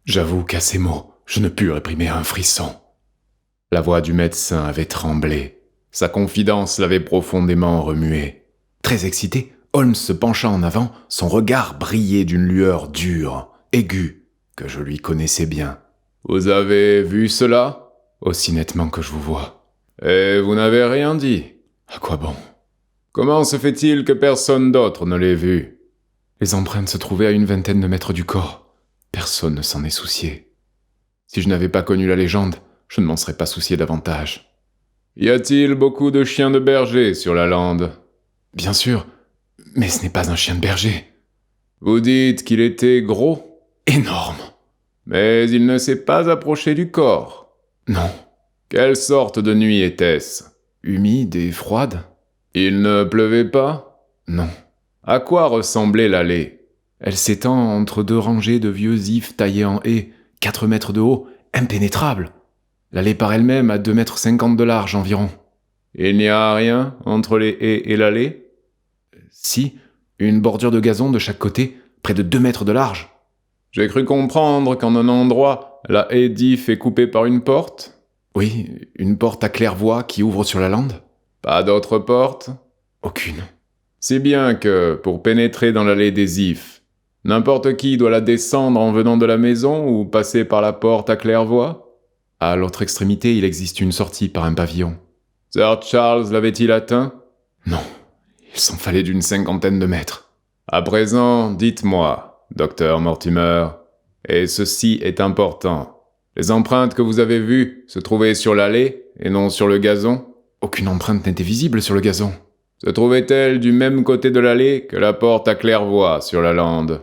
J'avoue qu'à ces mots, je ne pus réprimer un frisson. La voix du médecin avait tremblé. Sa confidence l'avait profondément remué. Très excité, Holmes se pencha en avant, son regard brillait d'une lueur dure, aiguë, que je lui connaissais bien. « Vous avez vu cela ?»« Aussi nettement que je vous vois. »« Et vous n'avez rien dit. »« À quoi bon ?»« Comment se fait-il que personne d'autre ne l'ait vu ?» Les empreintes se trouvaient à une vingtaine de mètres du corps. Personne ne s'en est soucié. Si je n'avais pas connu la légende, je ne m'en serais pas soucié davantage. « Y a-t-il beaucoup de chiens de berger sur la lande ?»« Bien sûr, mais ce n'est pas un chien de berger. »« Vous dites qu'il était gros ?»« Énorme. »« Mais il ne s'est pas approché du corps ?»« Non. »« Quelle sorte de nuit était-ce ?»« Humide et froide. »« Il ne pleuvait pas ?»« Non. »« À quoi ressemblait l'allée ?»« Elle s'étend entre deux rangées de vieux ifs taillés en haie, 4 mètres de haut, impénétrables. L'allée par elle-même a 2,50 mètres de large environ. »« Il n'y a rien entre les haies et l'allée ?»« Si, une bordure de gazon de chaque côté, près de 2 mètres de large. »« J'ai cru comprendre qu'en un endroit, la haie d'if est coupée par une porte ?»« Oui, une porte à claire-voie qui ouvre sur la lande. »« Pas d'autre porte ?»« Aucune. » Si bien que, pour pénétrer dans l'allée des ifs, n'importe qui doit la descendre en venant de la maison ou passer par la porte à claire-voie ? À l'autre extrémité, il existe une sortie par un pavillon. Sir Charles l'avait-il atteint ? Non, il s'en fallait d'une 50aine de mètres. À présent, dites-moi, docteur Mortimer, et ceci est important. Les empreintes que vous avez vues se trouvaient sur l'allée et non sur le gazon ? Aucune empreinte n'était visible sur le gazon. Se trouvaient-elles du même côté de l'allée que la porte à claire-voie sur la lande ?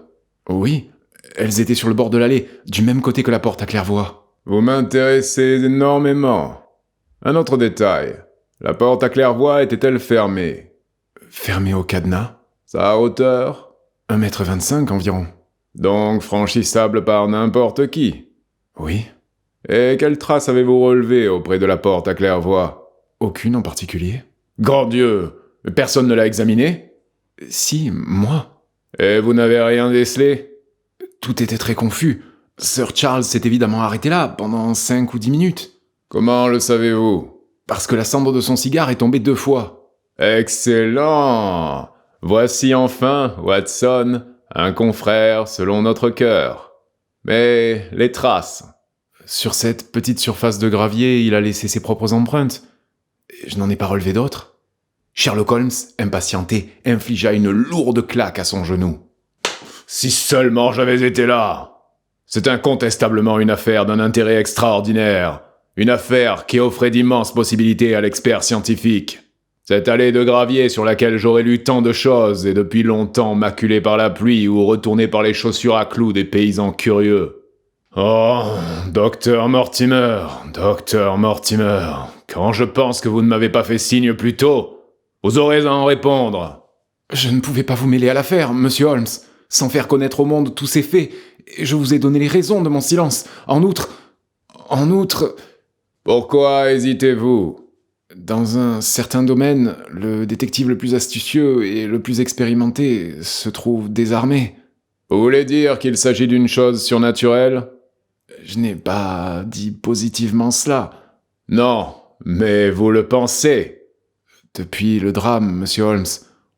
Oui, elles étaient sur le bord de l'allée, du même côté que la porte à claire-voie. Vous m'intéressez énormément. Un autre détail. La porte à claire-voie était-elle fermée ? Fermée au cadenas. Sa hauteur ? 1,25 m environ. Donc franchissable par n'importe qui ? Oui. Et quelles traces avez-vous relevées auprès de la porte à claire-voie ? Aucune en particulier. Grand Dieu ! Personne ne l'a examiné ? Si, moi. Et vous n'avez rien décelé ? Tout était très confus. Sir Charles s'est évidemment arrêté là, pendant 5 ou 10 minutes. Comment le savez-vous ? Parce que la cendre de son cigare est tombée 2 fois. Excellent ! Voici enfin, Watson, un confrère selon notre cœur. Mais les traces ? Sur cette petite surface de gravier, il a laissé ses propres empreintes. Je n'en ai pas relevé d'autres. Sherlock Holmes, impatienté, infligea une lourde claque à son genou. « Si seulement j'avais été là ! C'est incontestablement une affaire d'un intérêt extraordinaire, une affaire qui offrait d'immenses possibilités à l'expert scientifique. Cette allée de gravier sur laquelle j'aurais lu tant de choses et depuis longtemps maculée par la pluie ou retournée par les chaussures à clous des paysans curieux. Oh, docteur Mortimer, quand je pense que vous ne m'avez pas fait signe plus tôt, vous aurez à en répondre. » Je ne pouvais pas vous mêler à l'affaire, monsieur Holmes, sans faire connaître au monde tous ces faits, et je vous ai donné les raisons de mon silence. En outre... Pourquoi hésitez-vous ? Dans un certain domaine, le détective le plus astucieux et le plus expérimenté se trouve désarmé. Vous voulez dire qu'il s'agit d'une chose surnaturelle ? Je n'ai pas dit positivement cela. Non, mais vous le pensez. Depuis le drame, monsieur Holmes,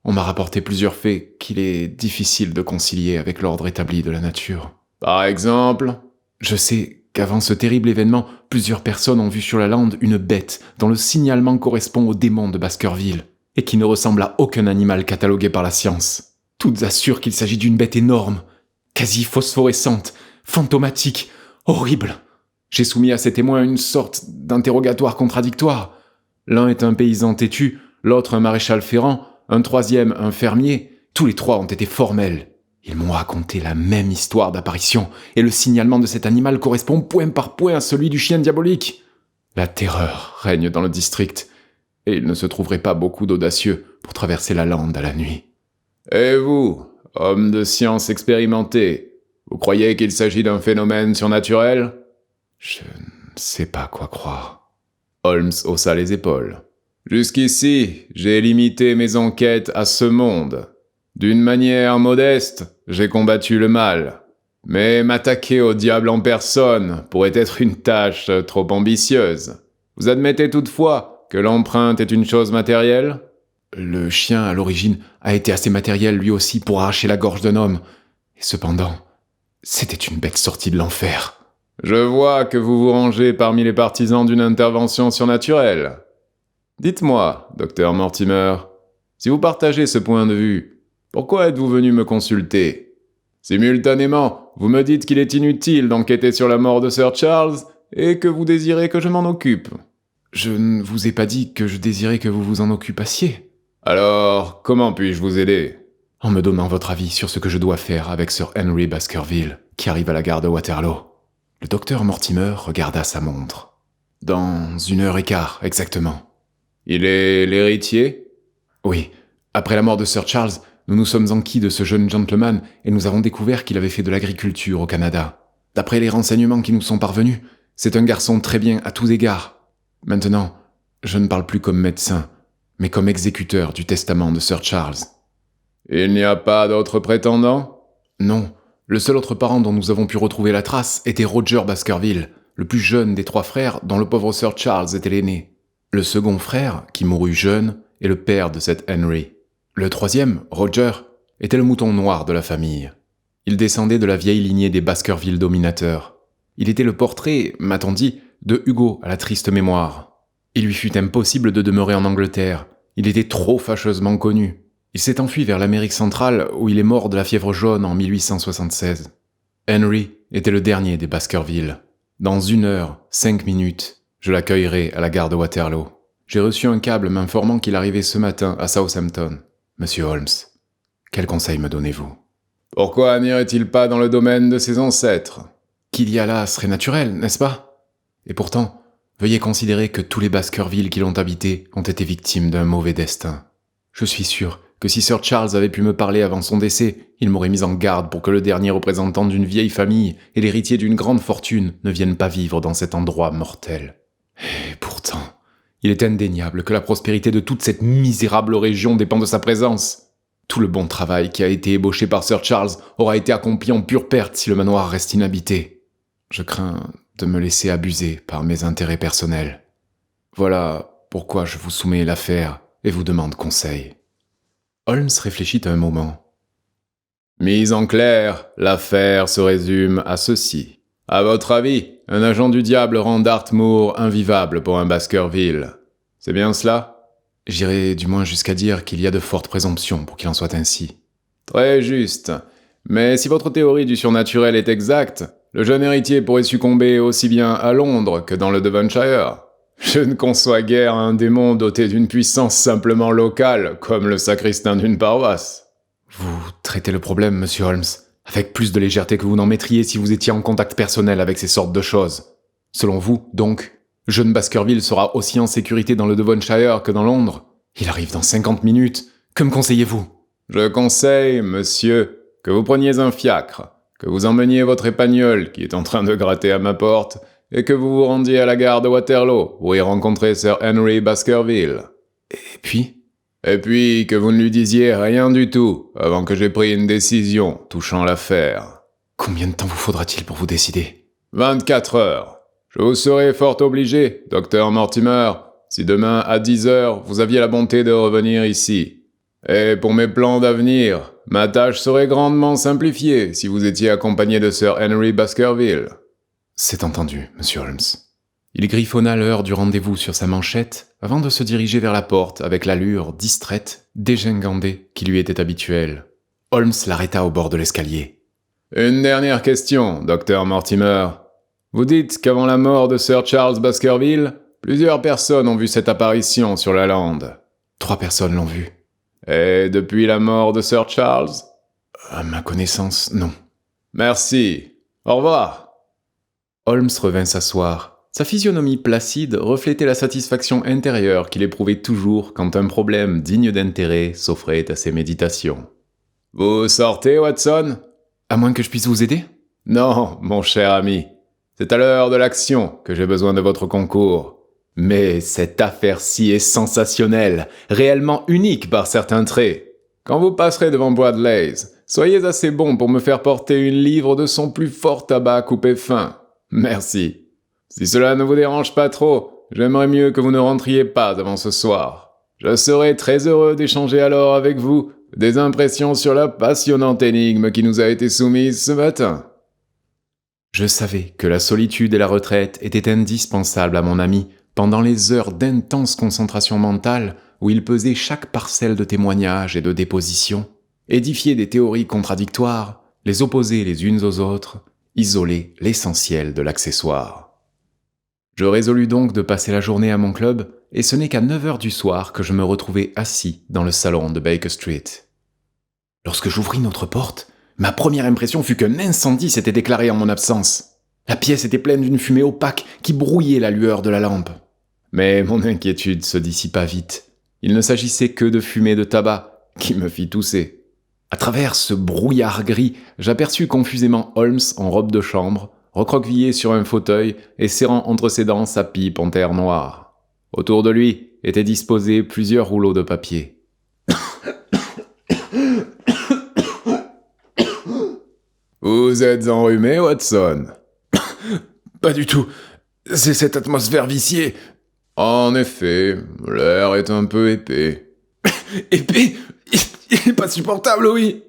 on m'a rapporté plusieurs faits qu'il est difficile de concilier avec l'ordre établi de la nature. Par exemple ? Je sais qu'avant ce terrible événement, plusieurs personnes ont vu sur la lande une bête dont le signalement correspond au démon de Baskerville, et qui ne ressemble à aucun animal catalogué par la science. Toutes assurent qu'il s'agit d'une bête énorme, quasi phosphorescente, fantomatique, horrible. J'ai soumis à ces témoins une sorte d'interrogatoire contradictoire. L'un est un paysan têtu, l'autre un maréchal ferrant, un troisième un fermier. Tous les 3 ont été formels. Ils m'ont raconté la même histoire d'apparition, et le signalement de cet animal correspond point par point à celui du chien diabolique. La terreur règne dans le district, et il ne se trouverait pas beaucoup d'audacieux pour traverser la lande à la nuit. Et vous, homme de science expérimenté, vous croyez qu'il s'agit d'un phénomène surnaturel ? Je ne sais pas quoi croire. Holmes haussa les épaules. Jusqu'ici, j'ai limité mes enquêtes à ce monde. D'une manière modeste, j'ai combattu le mal. Mais m'attaquer au diable en personne pourrait être une tâche trop ambitieuse. Vous admettez toutefois que l'empreinte est une chose matérielle ? Le chien, à l'origine, a été assez matériel lui aussi pour arracher la gorge d'un homme. Et cependant, c'était une bête sortie de l'enfer. Je vois que vous vous rangez parmi les partisans d'une intervention surnaturelle. Dites-moi, docteur Mortimer, si vous partagez ce point de vue, pourquoi êtes-vous venu me consulter ? Simultanément, vous me dites qu'il est inutile d'enquêter sur la mort de Sir Charles et que vous désirez que je m'en occupe. Je ne vous ai pas dit que je désirais que vous vous en occupassiez. Alors, comment puis-je vous aider ? En me donnant votre avis sur ce que je dois faire avec Sir Henry Baskerville, qui arrive à la gare de Waterloo. Le docteur Mortimer regarda sa montre. Dans 1h15, exactement. Il est l'héritier ? Oui. Après la mort de Sir Charles, nous nous sommes enquis de ce jeune gentleman et nous avons découvert qu'il avait fait de l'agriculture au Canada. D'après les renseignements qui nous sont parvenus, c'est un garçon très bien à tous égards. Maintenant, je ne parle plus comme médecin, mais comme exécuteur du testament de Sir Charles. Il n'y a pas d'autres prétendants ? Non. Le seul autre parent dont nous avons pu retrouver la trace était Roger Baskerville, le plus jeune des 3 frères dont le pauvre Sir Charles était l'aîné. Le second frère, qui mourut jeune, est le père de cet Henry. Le troisième, Roger, était le mouton noir de la famille. Il descendait de la vieille lignée des Baskerville dominateurs. Il était le portrait, m'a-t-on dit, de Hugo à la triste mémoire. Il lui fut impossible de demeurer en Angleterre. Il était trop fâcheusement connu. Il s'est enfui vers l'Amérique centrale où il est mort de la fièvre jaune en 1876. Henry était le dernier des Baskerville. Dans 1h05, je l'accueillerai à la gare de Waterloo. J'ai reçu un câble m'informant qu'il arrivait ce matin à Southampton. Monsieur Holmes, quel conseil me donnez-vous ? Pourquoi n'irait-il pas dans le domaine de ses ancêtres ? Qu'il y a là serait naturel, n'est-ce pas ? Et pourtant, veuillez considérer que tous les Baskerville qui l'ont habité ont été victimes d'un mauvais destin. Je suis sûr que si Sir Charles avait pu me parler avant son décès, il m'aurait mis en garde pour que le dernier représentant d'une vieille famille et l'héritier d'une grande fortune ne viennent pas vivre dans cet endroit mortel. Et pourtant, il est indéniable que la prospérité de toute cette misérable région dépend de sa présence. Tout le bon travail qui a été ébauché par Sir Charles aura été accompli en pure perte si le manoir reste inhabité. Je crains de me laisser abuser par mes intérêts personnels. Voilà pourquoi je vous soumets l'affaire et vous demande conseil. Holmes réfléchit un moment. Mise en clair, l'affaire se résume à ceci. À votre avis, un agent du diable rend Dartmoor invivable pour un Baskerville. C'est bien cela ? J'irai du moins jusqu'à dire qu'il y a de fortes présomptions pour qu'il en soit ainsi. Très juste. Mais si votre théorie du surnaturel est exacte, le jeune héritier pourrait succomber aussi bien à Londres que dans le Devonshire. Je ne conçois guère un démon doté d'une puissance simplement locale, comme le sacristain d'une paroisse. Vous traitez le problème, monsieur Holmes, avec plus de légèreté que vous n'en mettriez si vous étiez en contact personnel avec ces sortes de choses. Selon vous, donc, jeune Baskerville sera aussi en sécurité dans le Devonshire que dans Londres. Il arrive dans 50 minutes. Que me conseillez-vous ? Je conseille, monsieur, que vous preniez un fiacre, que vous emmeniez votre épagnole qui est en train de gratter à ma porte, et que vous vous rendiez à la gare de Waterloo pour y rencontrer Sir Henry Baskerville. Et puis, que vous ne lui disiez rien du tout avant que j'aie pris une décision touchant l'affaire. Combien de temps vous faudra-t-il pour vous décider ? 24 heures. Je vous serais fort obligé, docteur Mortimer, si demain à 10h vous aviez la bonté de revenir ici. Et pour mes plans d'avenir, ma tâche serait grandement simplifiée si vous étiez accompagné de Sir Henry Baskerville. C'est entendu, monsieur Holmes. Il griffonna l'heure du rendez-vous sur sa manchette avant de se diriger vers la porte avec l'allure distraite, dégingandée qui lui était habituelle. Holmes l'arrêta au bord de l'escalier. Une dernière question, docteur Mortimer. Vous dites qu'avant la mort de Sir Charles Baskerville, plusieurs personnes ont vu cette apparition sur la lande. 3 personnes l'ont vue. Et depuis la mort de Sir Charles ? À ma connaissance, non. Merci. Au revoir. Holmes revint s'asseoir. Sa physionomie placide reflétait la satisfaction intérieure qu'il éprouvait toujours quand un problème digne d'intérêt s'offrait à ses méditations. « Vous sortez, Watson ? À moins que je puisse vous aider ? Non, mon cher ami. C'est à l'heure de l'action que j'ai besoin de votre concours. Mais cette affaire-ci est sensationnelle, réellement unique par certains traits. Quand vous passerez devant Bradley's, Soyez assez bon pour me faire porter une livre de son plus fort tabac coupé fin. Merci. Si cela ne vous dérange pas trop, j'aimerais mieux que vous ne rentriez pas avant ce soir. Je serai très heureux d'échanger alors avec vous des impressions sur la passionnante énigme qui nous a été soumise ce matin. Je savais que la solitude et la retraite étaient indispensables à mon ami pendant les heures d'intense concentration mentale où il pesait chaque parcelle de témoignage et de déposition, édifiait des théories contradictoires, les opposait les unes aux autres, isolait l'essentiel de l'accessoire. Je résolus donc de passer la journée à mon club, et ce n'est qu'à 9h du soir que je me retrouvai assis dans le salon de Baker Street. Lorsque j'ouvris notre porte, ma première impression fut qu'un incendie s'était déclaré en mon absence. La pièce était pleine d'une fumée opaque qui brouillait la lueur de la lampe. Mais mon inquiétude se dissipa vite. Il ne s'agissait que de fumée de tabac qui me fit tousser. À travers ce brouillard gris, j'aperçus confusément Holmes en robe de chambre, recroquevillé sur un fauteuil et serrant entre ses dents sa pipe en terre noire. Autour de lui étaient disposés plusieurs rouleaux de papier. Vous êtes enrhumé, Watson? Pas du tout. C'est cette atmosphère viciée. En effet, l'air est un peu épais. Épais? Il est pas supportable, oui.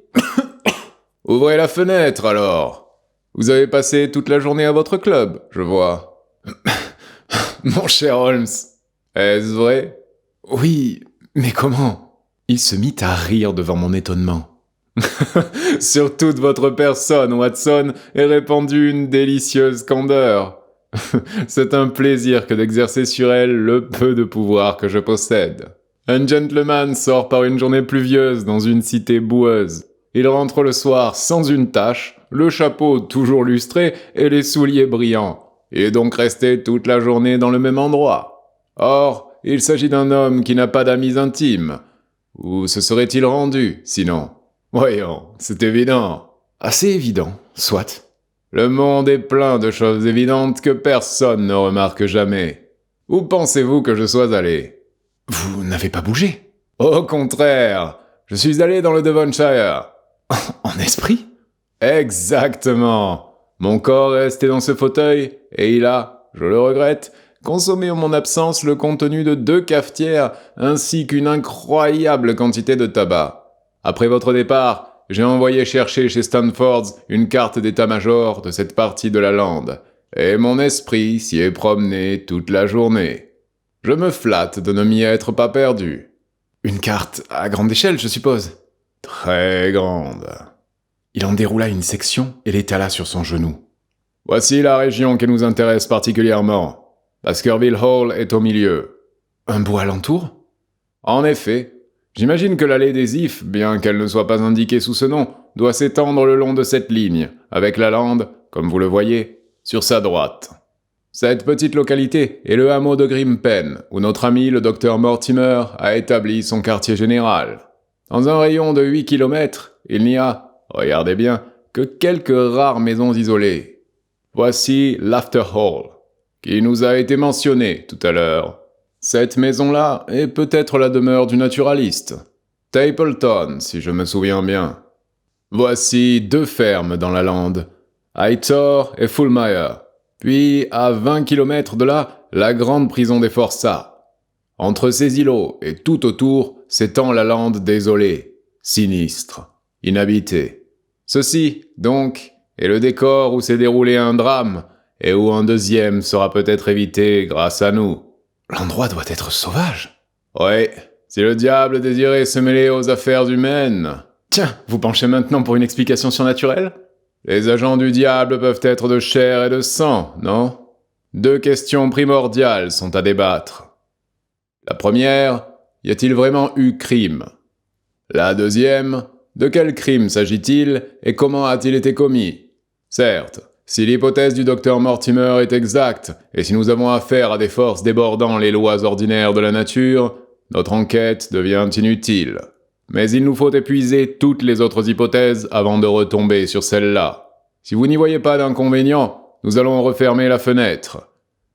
Ouvrez la fenêtre, alors. Vous avez passé toute la journée à votre club, je vois. Mon cher Holmes, est-ce vrai? Oui, mais comment? Il se mit à rire devant mon étonnement. Sur toute votre personne, Watson, est répandue une délicieuse candeur. C'est un plaisir que d'exercer sur elle le peu de pouvoir que je possède. Un gentleman sort par une journée pluvieuse dans une cité boueuse. Il rentre le soir sans une tache, le chapeau toujours lustré et les souliers brillants. Il est donc resté toute la journée dans le même endroit. Or, il s'agit d'un homme qui n'a pas d'amis intimes. Où se serait-il rendu, sinon? Voyons, c'est évident. Assez évident, soit. Le monde est plein de choses évidentes que personne ne remarque jamais. Où pensez-vous que je sois allé? Vous n'avez pas bougé? Au contraire, je suis allé dans le Devonshire. En esprit? Exactement. Mon corps est resté dans ce fauteuil, et il a, je le regrette, consommé en mon absence le contenu de 2 cafetières, ainsi qu'une incroyable quantité de tabac. Après votre départ, j'ai envoyé chercher chez Stanford's une carte d'état-major de cette partie de la lande, et mon esprit s'y est promené toute la journée. Je me flatte de ne m'y être pas perdu. Une carte à grande échelle, je suppose? Très grande. Il en déroula une section et l'étala sur son genou. Voici la région qui nous intéresse particulièrement. Baskerville Hall est au milieu. Un bois alentour? En effet. J'imagine que l'allée des Ifs, bien qu'elle ne soit pas indiquée sous ce nom, doit s'étendre le long de cette ligne, avec la lande, comme vous le voyez, sur sa droite. Cette petite localité est le hameau de Grimpen, où notre ami le docteur Mortimer a établi son quartier général. Dans un rayon de 8 km, il n'y a, regardez bien, que quelques rares maisons isolées. Voici l'After Hall, qui nous a été mentionné tout à l'heure. Cette maison-là est peut-être la demeure du naturaliste. Stapleton, si je me souviens bien. Voici 2 fermes dans la lande, Hightor et Fulmire. Puis, à 20 km de là, la grande prison des Forçats. Entre ces îlots et tout autour s'étend la lande désolée, sinistre, inhabitée. Ceci, donc, est le décor où s'est déroulé un drame, et où un deuxième sera peut-être évité grâce à nous. L'endroit doit être sauvage. Oui, si le diable désirait se mêler aux affaires humaines. Tiens, vous penchez maintenant pour une explication surnaturelle? Les agents du diable peuvent être de chair et de sang, non? 2 questions primordiales sont à débattre. La première, y a-t-il vraiment eu crime? La deuxième, de quel crime s'agit-il et comment a-t-il été commis? Certes, si l'hypothèse du docteur Mortimer est exacte, et si nous avons affaire à des forces débordant les lois ordinaires de la nature, notre enquête devient inutile. Mais il nous faut épuiser toutes les autres hypothèses avant de retomber sur celle-là. Si vous n'y voyez pas d'inconvénient, nous allons refermer la fenêtre.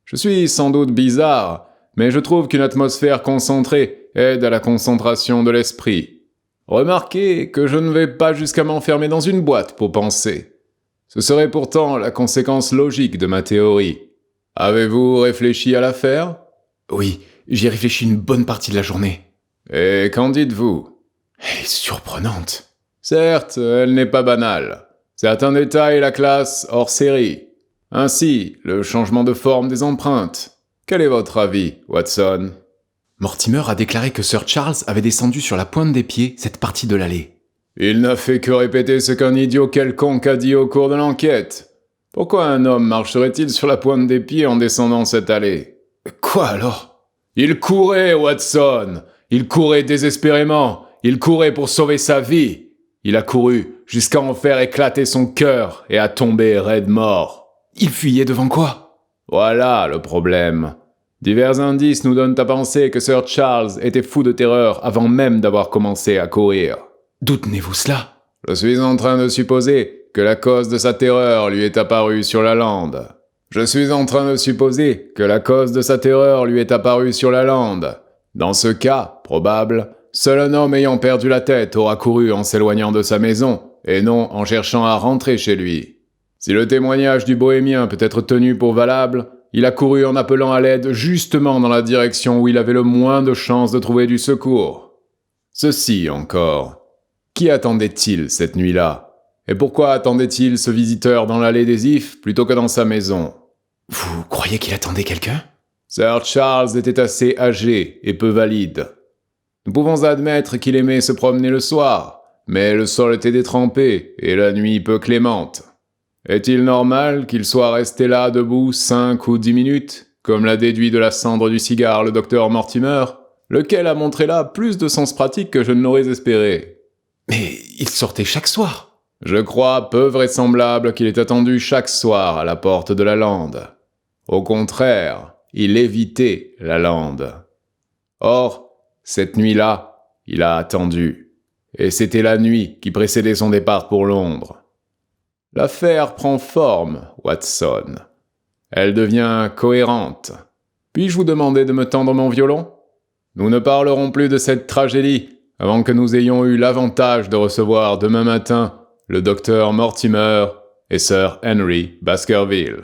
Je suis sans doute bizarre, mais je trouve qu'une atmosphère concentrée aide à la concentration de l'esprit. Remarquez que je ne vais pas jusqu'à m'enfermer dans une boîte pour penser. Ce serait pourtant la conséquence logique de ma théorie. Avez-vous réfléchi à l'affaire ? Oui, j'y ai réfléchi une bonne partie de la journée. Et qu'en dites-vous ? Elle est surprenante. Certes, elle n'est pas banale. Certains détails la classent hors série. Ainsi, le changement de forme des empreintes. Quel est votre avis, Watson ? Mortimer a déclaré que Sir Charles avait descendu sur la pointe des pieds cette partie de l'allée. Il n'a fait que répéter ce qu'un idiot quelconque a dit au cours de l'enquête. Pourquoi un homme marcherait-il sur la pointe des pieds en descendant cette allée ? Quoi alors ? Il courait, Watson ! Il courait désespérément. Il courait pour sauver sa vie. Il a couru jusqu'à en faire éclater son cœur et à tomber raide mort. Il fuyait devant quoi ? Voilà le problème. Divers indices nous donnent à penser que Sir Charles était fou de terreur avant même d'avoir commencé à courir. D'où tenez-vous cela ? Je suis en train de supposer que la cause de sa terreur lui est apparue sur la lande. Dans ce cas, probable, seul un homme ayant perdu la tête aura couru en s'éloignant de sa maison, et non en cherchant à rentrer chez lui. Si le témoignage du bohémien peut être tenu pour valable, il a couru en appelant à l'aide justement dans la direction où il avait le moins de chances de trouver du secours. Ceci encore. Qui attendait-il cette nuit-là ? Et pourquoi attendait-il ce visiteur dans l'allée des Ifs plutôt que dans sa maison ? Vous croyez qu'il attendait quelqu'un ? Sir Charles était assez âgé et peu valide. Nous pouvons admettre qu'il aimait se promener le soir, mais le sol était détrempé et la nuit peu clémente. Est-il normal qu'il soit resté là debout 5 ou 10 minutes, comme l'a déduit de la cendre du cigare le docteur Mortimer, lequel a montré là plus de sens pratique que je ne l'aurais espéré ? Mais il sortait chaque soir. Je crois peu vraisemblable qu'il ait attendu chaque soir à la porte de la lande. Au contraire, il évitait la lande. Or, cette nuit-là, il a attendu. Et c'était la nuit qui précédait son départ pour Londres. L'affaire prend forme, Watson. Elle devient cohérente. Puis-je vous demander de me tendre mon violon ? Nous ne parlerons plus de cette tragédie avant que nous ayons eu l'avantage de recevoir demain matin le docteur Mortimer et Sir Henry Baskerville.